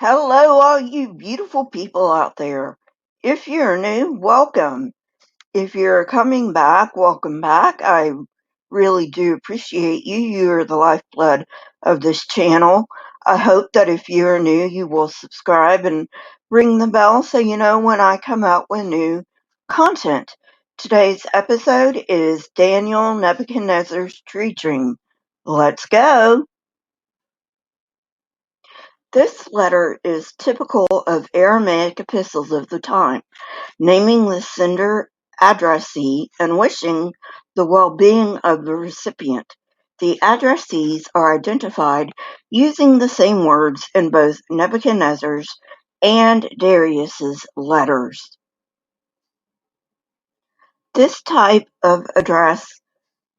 Hello, all you beautiful people out there. If you're new, welcome. If you're coming back, welcome back. I really do appreciate you. You're the lifeblood of this channel. I hope that if you're new, you will subscribe and ring the bell so you know when I come out with new content. Today's episode is Daniel Nebuchadnezzar's Tree Dream. Let's go. This letter is typical of Aramaic epistles of the time, naming the sender, addressee, and wishing the well-being of the recipient. The addressees are identified using the same words in both Nebuchadnezzar's and Darius's letters. This type of address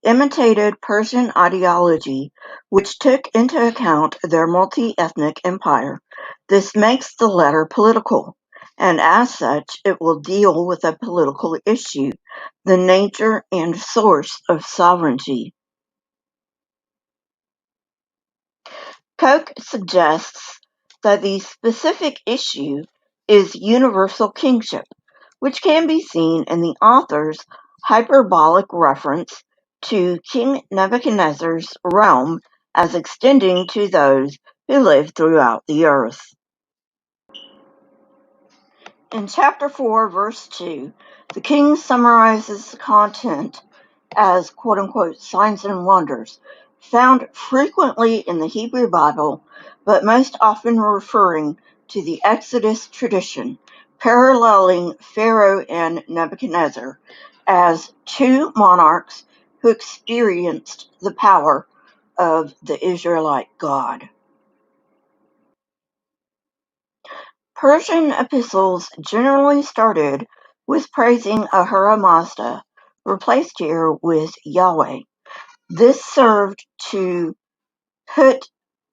imitated Persian ideology, which took into account their multi-ethnic empire. This makes the letter political, and as such it will deal with a political issue, the nature and source of sovereignty. Koch suggests that the specific issue is universal kingship, which can be seen in the author's hyperbolic reference to King Nebuchadnezzar's realm as extending to those who live throughout the earth. In chapter 4, verse 2, the king summarizes the content as quote-unquote signs and wonders, found frequently in the Hebrew Bible, but most often referring to the Exodus tradition, paralleling Pharaoh and Nebuchadnezzar as two monarchs who experienced the power of the Israelite God. Persian epistles generally started with praising Ahura Mazda, replaced here with Yahweh. This served to put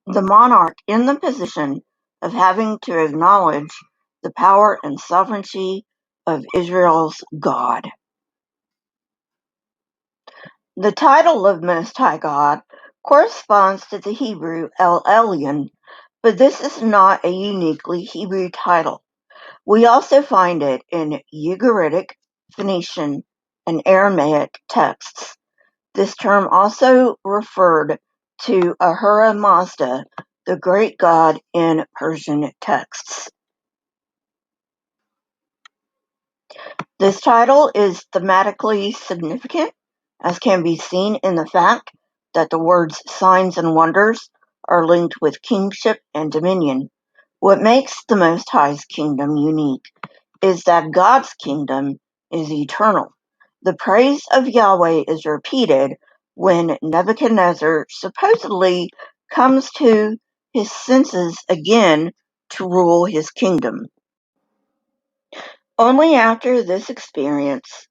the monarch in the position of having to acknowledge the power and sovereignty of Israel's God. The title of Most High God corresponds to the Hebrew Elyon, but this is not a uniquely Hebrew title. We also find it in Ugaritic, Phoenician, and Aramaic texts. This term also referred to Ahura Mazda, the great god in Persian texts. This title is thematically significant, as can be seen in the fact that the words signs and wonders are linked with kingship and dominion. What makes the Most High's kingdom unique is that God's kingdom is eternal. The praise of Yahweh is repeated when Nebuchadnezzar supposedly comes to his senses again to rule his kingdom. Only after this experience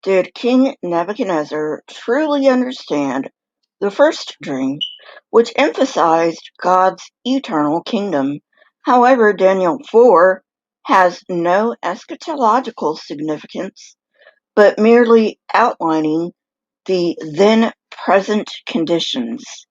did King Nebuchadnezzar truly understand the first dream, which emphasized God's eternal kingdom. However, Daniel 4 has no eschatological significance, but merely outlining the then present conditions.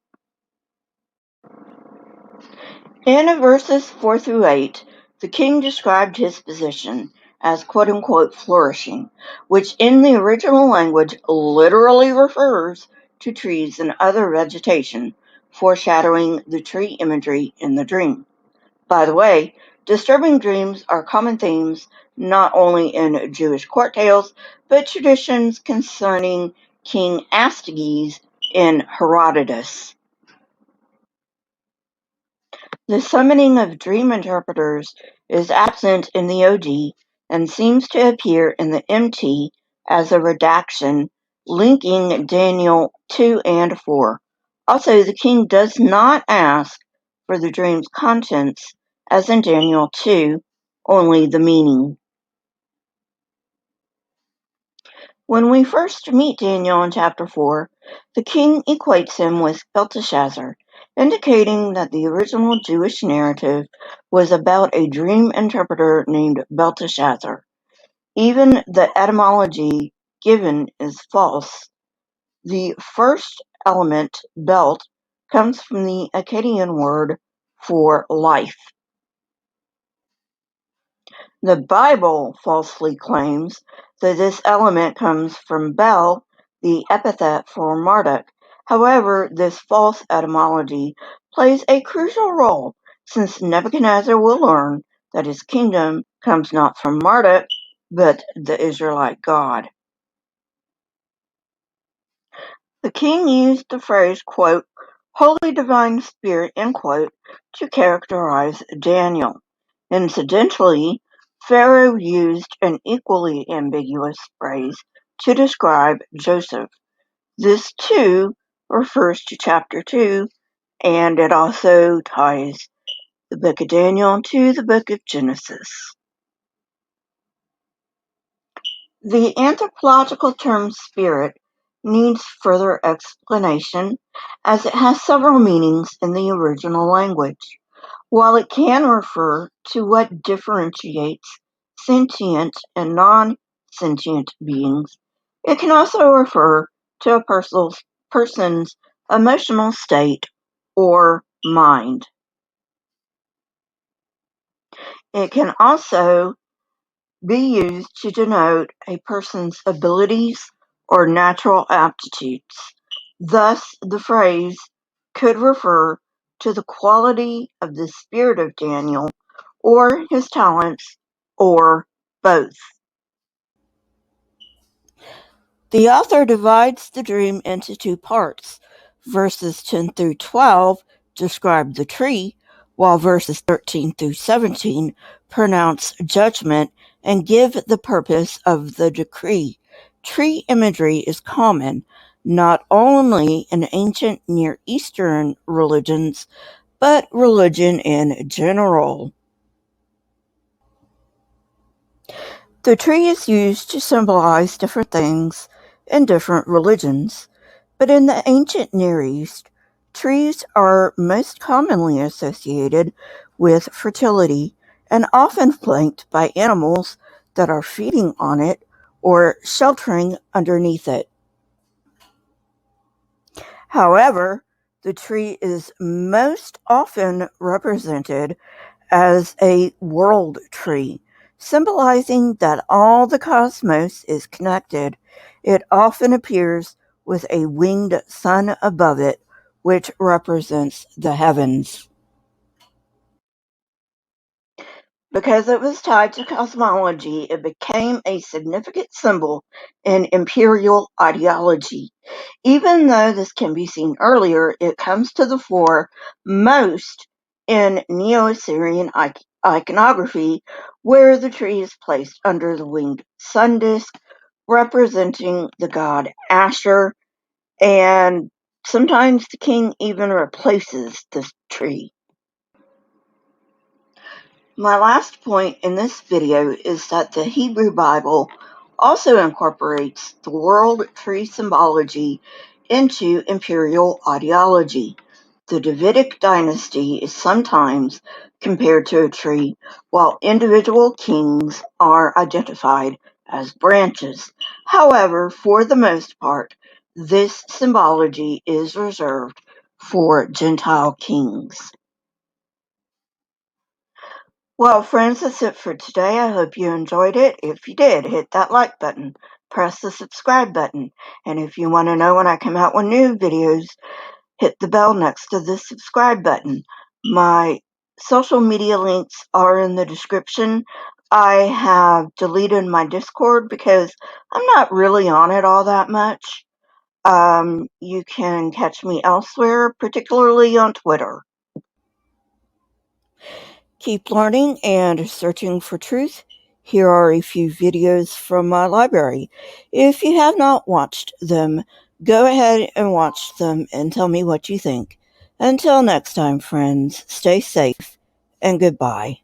In verses 4 through 8, the king described his position as quote-unquote flourishing, which in the original language literally refers to trees and other vegetation, foreshadowing the tree imagery in the dream. By the way, disturbing dreams are common themes not only in Jewish court tales, but traditions concerning King Astyages in Herodotus. The summoning of dream interpreters is absent in the OD and seems to appear in the MT as a redaction linking Daniel 2 and 4. Also, the king does not ask for the dream's contents, as in Daniel 2, only the meaning. When we first meet Daniel in chapter 4, the king equates him with Belteshazzar, indicating that the original Jewish narrative was about a dream interpreter named Belteshazzar. Even the etymology given is false. The first element, belt, comes from the Akkadian word for life. The Bible falsely claims that this element comes from Bel, the epithet for Marduk. However, this false etymology plays a crucial role, since Nebuchadnezzar will learn that his kingdom comes not from Marduk, but the Israelite God. The king used the phrase, quote, "Holy Divine Spirit," end quote, to characterize Daniel. Incidentally, Pharaoh used an equally ambiguous phrase to describe Joseph. This, too, refers to chapter 2, and it also ties the book of Daniel to the book of Genesis. The anthropological term spirit needs further explanation, as it has several meanings in the original language. While it can refer to what differentiates sentient and non-sentient beings, it can also refer to a person's emotional state or mind. It can also be used to denote a person's abilities or natural aptitudes. Thus, the phrase could refer to the quality of the spirit of Daniel, or his talents, or both. The author divides the dream into two parts. Verses 10 through 12 describe the tree, while verses 13 through 17 pronounce judgment and give the purpose of the decree. Tree imagery is common, not only in ancient Near Eastern religions, but religion in general. The tree is used to symbolize different things in different religions, but in the ancient Near East, trees are most commonly associated with fertility and often flanked by animals that are feeding on it or sheltering underneath it. However, the tree is most often represented as a world tree, symbolizing that all the cosmos is connected. It often appears with a winged sun above it, which represents the heavens. Because it was tied to cosmology, it became a significant symbol in Imperial Ideology. Even though this can be seen earlier, it comes to the fore most in Neo-Assyrian iconography, where the tree is placed under the winged sun disk, representing the god Asher, and sometimes the king even replaces this tree. My last point in this video is that the Hebrew Bible also incorporates the world tree symbology into imperial ideology. The Davidic dynasty is sometimes compared to a tree, while individual kings are identified as branches. However, for the most part, this symbology is reserved for Gentile kings. Well, friends, that's it for today. I hope you enjoyed it. If you did, hit that like button, press the subscribe button, and if you want to know when I come out with new videos, hit the bell next to the subscribe button. My social media links are in the description. I have deleted my Discord because I'm not really on it all that much. You can catch me elsewhere, particularly on Twitter. Keep learning and searching for truth. Here are a few videos from my library. If you have not watched them, go ahead and watch them and tell me what you think. Until next time, friends, stay safe and goodbye.